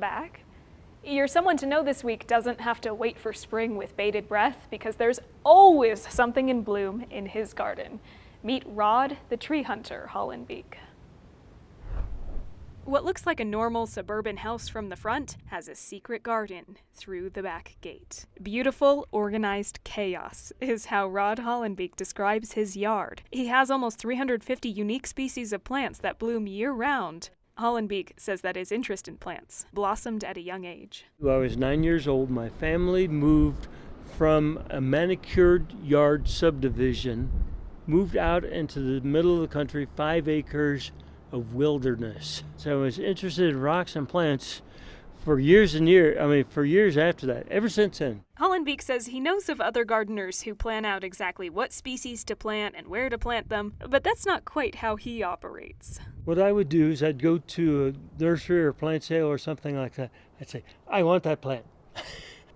back. Your Someone to Know this week doesn't have to wait for spring with bated breath because there's always something in bloom in his garden. Meet Rod, the tree hunter, Haulenbeek. What looks like a normal suburban house from the front has a secret garden through the back gate. Beautiful, organized chaos is how Rod Haulenbeek describes his yard. He has almost 350 unique species of plants that bloom year-round. Haulenbeek says that his interest in plants blossomed at a young age. When I was 9 years old, my family moved from a manicured yard subdivision, moved out into the middle of the country, 5 acres of wilderness. So I was interested in rocks and plants for years for years after that, ever since then. Haulenbeek says he knows of other gardeners who plan out exactly what species to plant and where to plant them, but that's not quite how he operates. What I would do is I'd go to a nursery or plant sale or something like that. I'd say, I want that plant.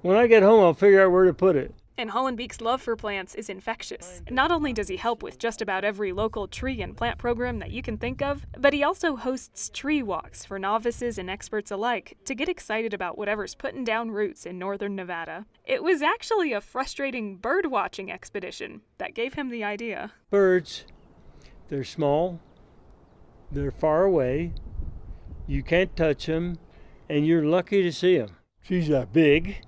When I get home, I'll figure out where to put it. And Haulenbeek's love for plants is infectious. Not only does he help with just about every local tree and plant program that you can think of, but he also hosts tree walks for novices and experts alike to get excited about whatever's putting down roots in northern Nevada. It was actually a frustrating bird-watching expedition that gave him the idea. Birds, they're small, they're far away, you can't touch them, and you're lucky to see them. Trees are big.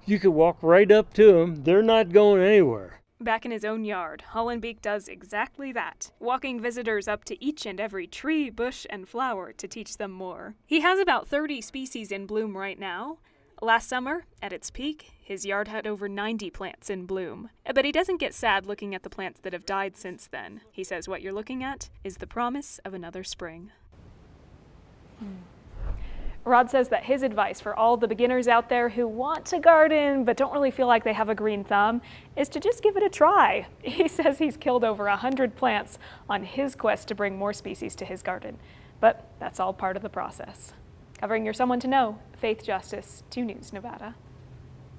You could walk right up to them. They're not going anywhere. Back in his own yard, Haulenbeek does exactly that, walking visitors up to each and every tree, bush, and flower to teach them more. He has about 30 species in bloom right now. Last summer, at its peak, his yard had over 90 plants in bloom. But he doesn't get sad looking at the plants that have died since then. He says what you're looking at is the promise of another spring. Rod says that his advice for all the beginners out there who want to garden but don't really feel like they have a green thumb is to just give it a try. He says he's killed over 100 plants on his quest to bring more species to his garden. But that's all part of the process. Covering your Someone to Know, Faith Justice, 2 News, Nevada.